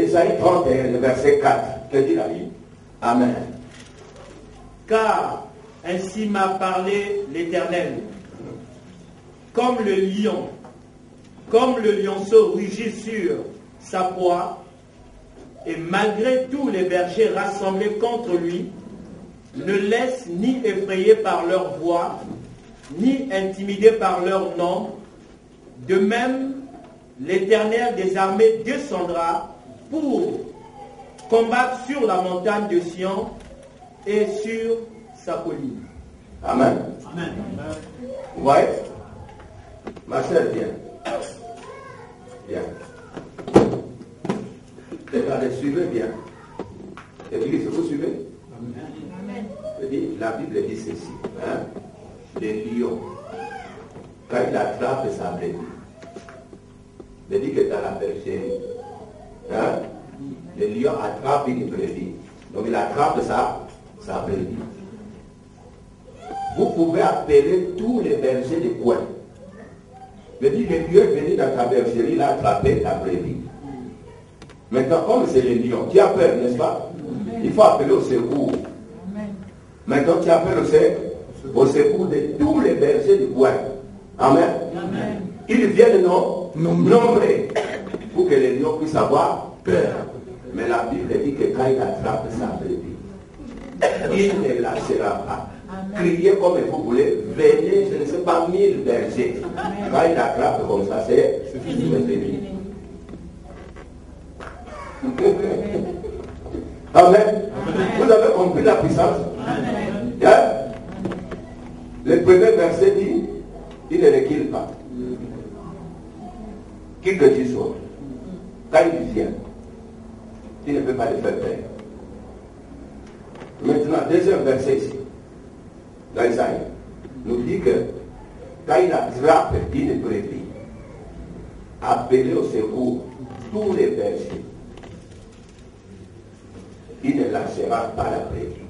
Ésaïe 31, le verset 4. Que dit la Bible? Amen. Car ainsi m'a parlé l'Éternel. Comme le lionceau rugit sur sa proie, et malgré tous les bergers rassemblés contre lui, ne laisse ni effrayer par leur voix, ni intimider par leur nom. De même, l'Éternel des armées descendra pour combattre sur la montagne de Sion et sur sa colline. Amen. Amen. Vous voyez? Ma soeur, viens. Viens. Regardez, suivez bien. Église, vous suivez? Amen. La Bible dit ceci. Hein? Les lions, quand il attrape sa brebis, il dit que dans la bergerie, hein? Le lion attrape une brebis. Donc il attrape sa brebis. Vous pouvez appeler tous les bergers du coin. Il dit, le lion est venu dans ta bergerie, il a attrapé ta brebis. Maintenant, comme c'est le lion, tu as peur, n'est-ce pas? Il faut appeler au secours. Maintenant, tu appelles au secours de tous les bergers du coin. Amen. Amen. Ils viennent nombreux pour que les lions puissent avoir peur. Mais la Bible dit que quand il attrape sa brebis, il ne lâchera pas. Criez comme vous voulez, venez, je ne sais pas, 1000 bergers. Quand il attrape comme ça, c'est fini. Amen. Vous avez compris la puissance? Hein? Le premier verset dit, il ne recule pas. Qui que tu sois, quand il vient, il ne peut pas le faire peur. Maintenant, deuxième verset ici, dans Isaïe, nous dit que quand il attrape une brebis, appelé au secours tous les bergers, il ne lâchera pas la brebis.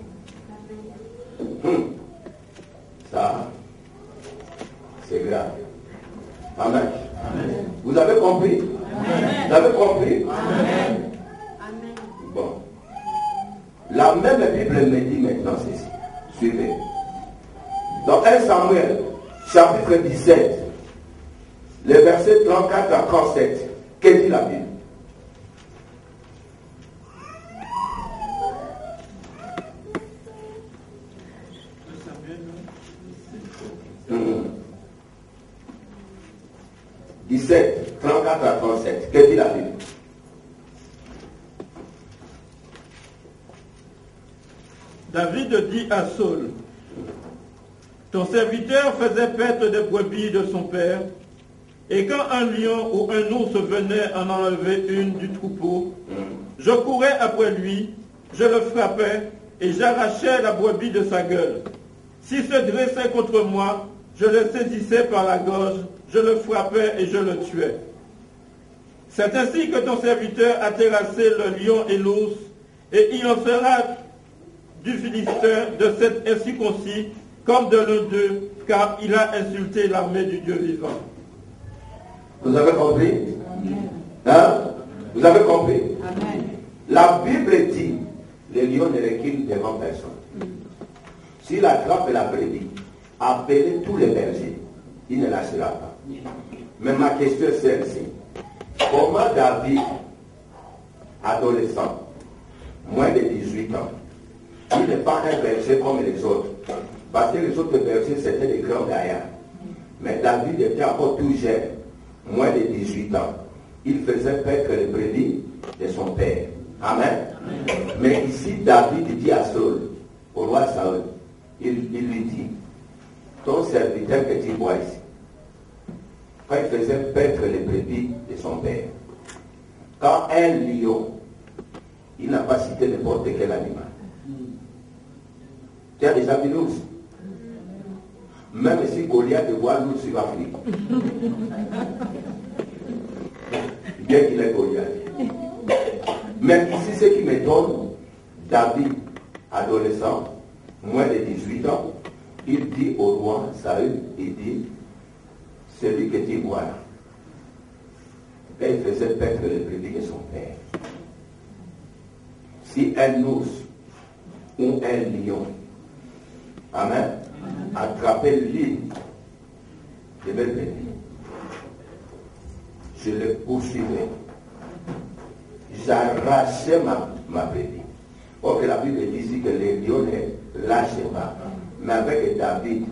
Ça, c'est grave. Amen. Amen. Vous avez compris? Amen. Vous avez compris? Amen. Bon. La même Bible me dit maintenant ceci. Suivez. Dans 1 Samuel, chapitre 17, le verset 34 à 37, que dit la Bible? 17, 34 à 37. Que dit la Bible? David dit à Saul, ton serviteur faisait paître des brebis de son père, et quand un lion ou un ours venait en enlever une du troupeau, je courais après lui, je le frappais, et j'arrachais la brebis de sa gueule. S'il se dressait contre moi, je le saisissais par la gorge, je le frappais et je le tuais. C'est ainsi que ton serviteur a terrassé le lion et l'ours, et il en sera du Philistin de cet incirconcis comme de l'un d'eux, car il a insulté l'armée du Dieu vivant. Vous avez compris? Hein? Vous avez compris? Amen. La Bible dit, le lion ne recule devant personne. S'il attrape la brebis, appelez tous les bergers, il ne lâchera pas. Mais ma question est celle-ci. Comment David, adolescent, moins de 18 ans, il n'est pas un berger comme les autres? Parce que les autres bergers, c'était des grands gaillards. Mais David était encore tout jeune, moins de 18 ans. Il faisait paître les brebis de son père. Amen. Mais ici, David dit à Saul, au roi Saül, il lui dit, ton serviteur que tu vois ici, quand il faisait paître les brebis de son père, quand un lion, il n'a pas cité n'importe quel animal. Tu as déjà vu l'ours? Même si Goliath voit l'ours, il va fuir. Bien qu'il est Goliath. Mais ici, ce qui m'étonne, David, adolescent, moins de 18 ans, il dit au roi Saül, il dit, celui que tu vois là, quand il faisait paître les brebis de son père, si un ours ou un lion, amen, attrapait l'île, je vais venir. Je le poursuivais. J'arrachais ma brebis. Or que la Bible dit que les lions ne lâchaient pas. Mais avec David,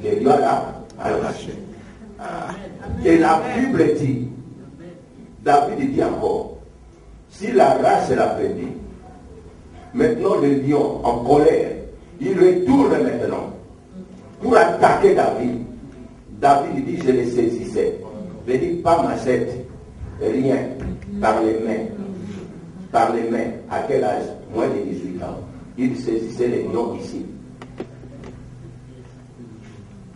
les lions l'a arraché. Et la Bible dit, David dit encore, s'il arrache la brebis, maintenant le lion en colère, il retourne maintenant pour attaquer David. David dit, je le saisissais. Je dis, pas machette, rien, par les mains. Par les mains, à quel âge? Moins de 18 ans. Il saisissait les lions ici.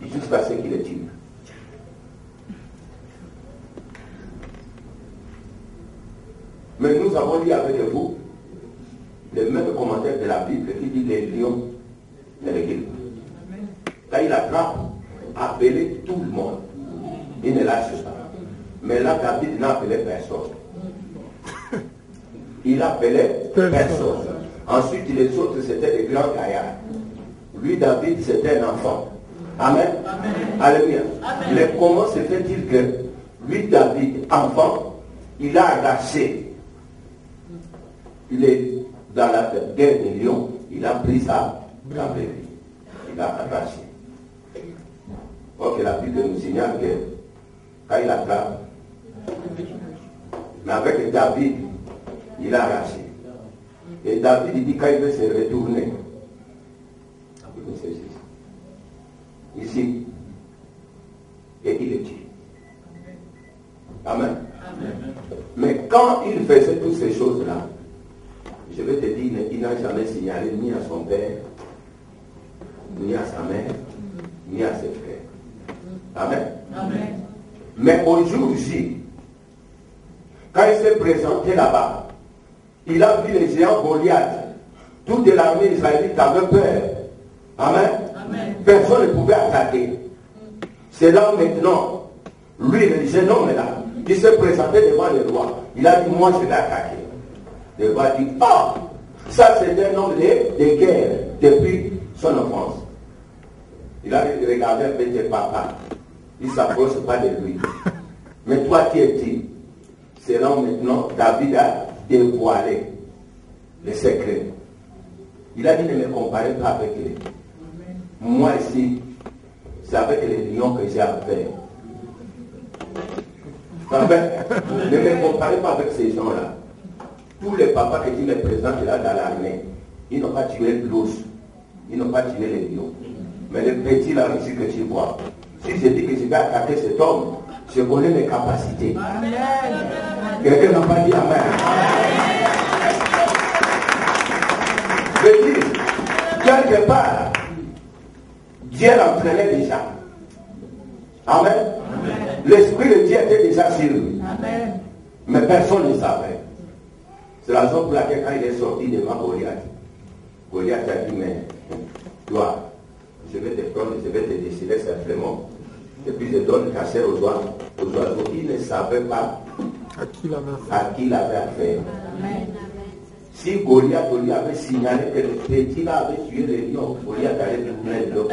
Jusqu'à ce qu'il les tue. Mais nous avons lu avec vous les mêmes commentaires de la Bible qui dit les lions ne les guident pas. Là, il attrape, appelé tout le monde. Il ne lâche pas. Mais là, David n'a appelé personne. Il appelait personne. Ensuite, les autres, c'était des grands gaillards. Lui, David, c'était un enfant. Amen. Amen. Alléluia. Amen. Mais comment se fait-il que lui, David, enfant, il a arraché. Il est dans la guerre des lions, il a pris sa brebis. Il a arraché. Ok, la Bible nous signale que quand il attrape, mais avec David, il a arraché. Et David, il dit quand il veut se retourner, ici, et il est tué. Amen. Amen. Mais quand il faisait toutes ces choses-là, je vais te dire, il n'a jamais signalé ni à son père, ni à sa mère, ni à ses frères. Amen. Amen. Mais aujourd'hui, quand il s'est présenté là-bas, il a vu les géants Goliath. Toute l'armée israélite avait peur. Amen. Amen. Personne ne pouvait attaquer. C'est là maintenant, lui, le jeune homme-là, qui s'est présenté devant le roi. Il a dit, moi je vais attaquer. Le roi dit, oh, ça c'est un homme de guerre depuis son enfance. Il a regardé un peu tes papas. Il ne s'approche pas de lui. Mais toi qui es-tu? C'est là maintenant David a dévoilé les secrets. Il a dit, ne me comparez pas avec les. Moi ici, c'est avec les lions que j'ai affaire. Ne me comparez pas avec ces gens-là. Tous les papas que tu me présentes là dans l'armée, ils n'ont pas tué l'ours, ils n'ont pas tué les lions. Mais les petits là ici que tu vois, si je dis que je vais attaquer cet homme, je connais mes capacités. Quelqu'un n'a pas dit Amen. Je dis, quelque part, Dieu l'entraînait déjà. Amen. L'Esprit de Dieu était déjà sur lui. Amen. Mais personne ne savait. C'est la raison pour laquelle quand il est sorti devant Goliath, Goliath a dit, mais toi, je vais te prendre, je vais te décider simplement. Et puis je donne cachet aux oiseaux. Il ne savait pas à qui il avait affaire. Amen. Si Goliath lui avait signalé que le petit là avait tué les lions, Goliath allait tourner de l'eau.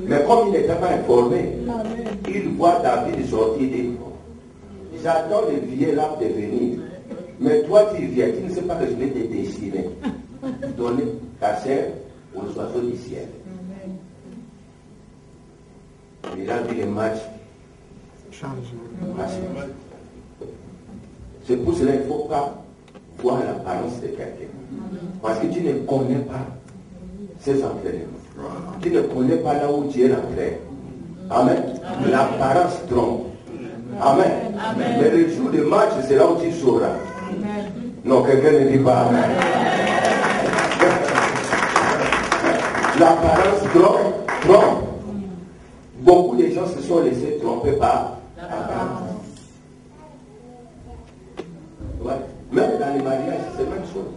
Mais comme il n'était pas informé, il voit David sortir et dit, j'attends le vieux là de venir. Mais toi tu viens, tu ne sais pas que je vais te déchirer. Donner ta chair aux oiseaux du ciel. Il a vu les matchs changer. C'est pour cela qu'il ne faut pas voir l'apparence de quelqu'un. Parce que tu ne connais pas ses entraînements. Tu ne connais pas là où Dieu l'entraîne. Amen. L'apparence trompe. Amen. Amen. Mais le jour de match, c'est là où tu sauras. Amen. Non, quelqu'un ne dit pas Amen. L'apparence trompe. Beaucoup de gens se sont laissés tromper par l'apparence. Ouais. Même dans les mariages, c'est la même chose.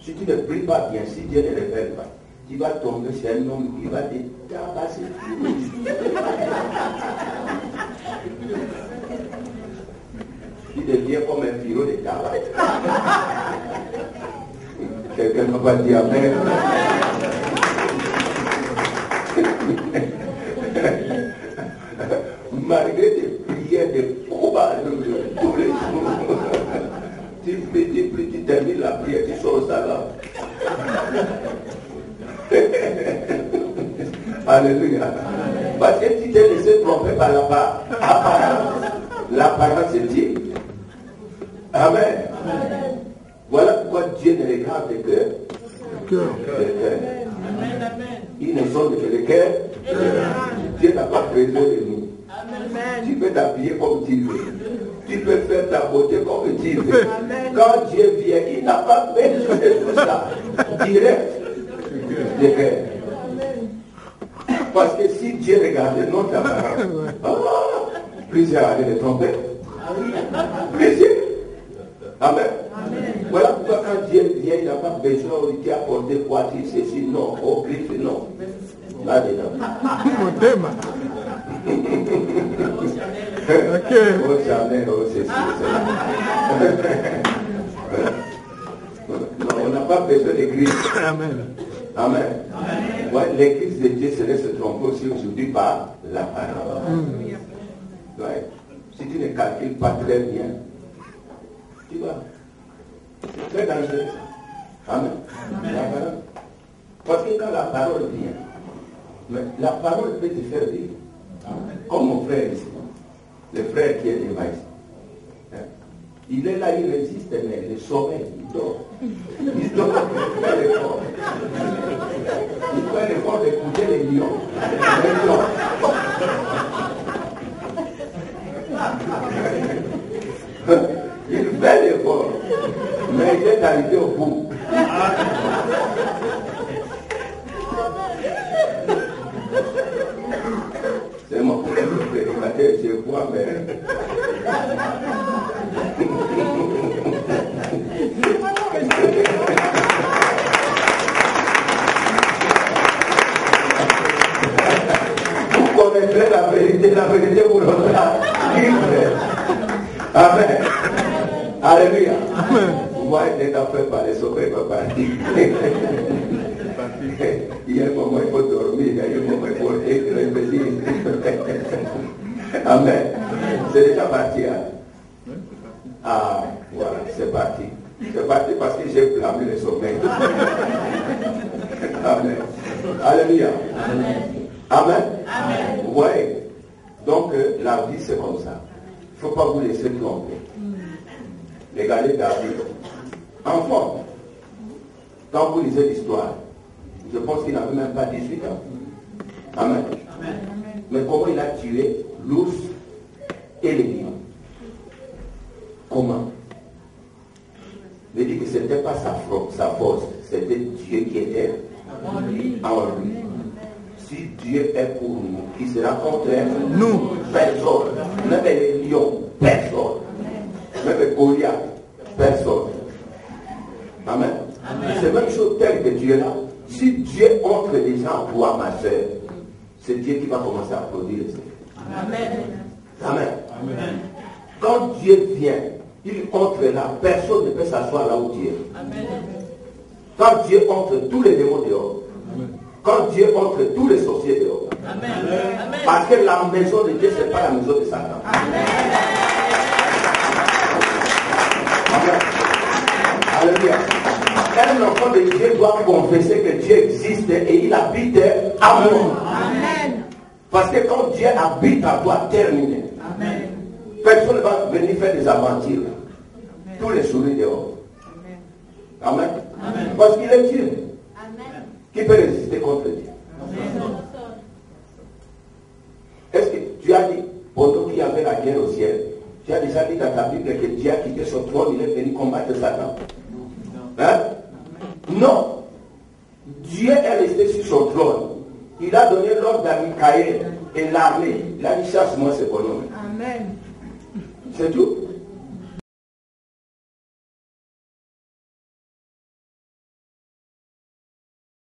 Si tu ne pries pas bien, si Dieu ne révèle pas, tu vas tomber chez un homme qui va te tabasser. tu deviens comme un filot de tabac. Quelqu'un ne va pas dire amen. Malgré tes prières de combat tous les jours, tu termines la prière, tu sors au salon. Alléluia. Parce que tu t'es laissé tromper par l'apparence. L'apparence est Dieu. Amen. Voilà pourquoi Dieu ne regarde le cœur. Il ne sonde que le cœur. Dieu n'a pas besoin de nous. Tu peux t'habiller comme tu veux. Tu peux faire ta beauté comme tu veux. Quand Dieu vient, il n'a pas besoin de tout ça. Direct. Le cœur. Parce que si Dieu regardait notre apparence, plusieurs allaient le tromper. Plusieurs. Amen. Voilà pourquoi quand Dieu vient, il n'a pas besoin de lui apporter quoi, dire ceci, non, au Christ, non. Là-dedans. Au Chanel, au ceci, non, on n'a pas besoin d'église. Amen. Amen. Ouais, l'église de Dieu se laisse tromper aussi aujourd'hui par la parole. Ouais. Si tu ne calcules pas très bien, tu vas. C'est très dangereux. Amen. La parole. Parce que quand la parole vient, mais la parole peut te faire vivre. Comme mon frère ici, le frère qui est devant ici. Il est là, il résiste, mais le sommeil, il dort. Il dort, il fait l'effort. Il fait l'effort d'écouter les lions. Les lions. Il fait l'effort, mais il est arrivé au bout. C'est mon prédicateur, je vois, mais... Vous connaîtrez la vérité vous rendra libre. Amen. Alléluia. Moi, il n'est pas fait par les sauver, pas partir. Il y a un moment, il faut dormir, il y a un moment, il faut réfléchir. Amen. C'est déjà parti. Hein? Ah, voilà, c'est parti. C'est parti parce que j'ai blâmé le sommeil. Amen. Alléluia. Amen. Amen. Amen. Vous voyez, donc la vie c'est comme ça. Il ne faut pas vous laisser tromper. Regardez David. Enfant, quand vous lisez l'histoire, je pense qu'il n'avait même pas 18 ans. Amen. Amen. Mais comment il a tué l'ours et les lions? Comment? Il dit que ce n'était pas sa force, c'était Dieu qui était en lui. Si Dieu est pour nous, qui sera contre nous? Personne. Même les lions, personne. Même Goliath, personne. Amen. Amen. C'est la même chose telle que Dieu est là. Si Dieu entre les gens en toi, ma soeur, c'est Dieu qui va commencer à produire. Amen. Amen. Amen. Quand Dieu vient, il entre là, personne ne peut s'asseoir là où Dieu est. Amen. Quand Dieu entre, tous les démons dehors. Amen. Quand Dieu entre, tous les sorciers dehors. Amen. Amen. Parce que la maison de Dieu, ce n'est pas la maison de Satan. Amen. Amen. Alléluia. Un enfant de Dieu doit confesser que Dieu existe et il habite à moi. Amen. Parce que quand Dieu habite à toi, terminé. Amen. Personne ne va venir faire des aventures. Amen. Tous les souris dehors. Amen. Amen. Amen. Parce qu'il est Dieu. Amen. Qui peut résister contre Dieu? Amen. Est-ce que tu as dit, pendant qu'il y avait la guerre au ciel, tu as déjà dit dans ta Bible que Dieu a quitté son trône, il est venu combattre Satan? Hein? Non. Dieu est resté sur son trône. Il a donné l'ordre à Michael et l'armée. Il a dit, chasse-moi ce bonhomme. Amen. C'est tout.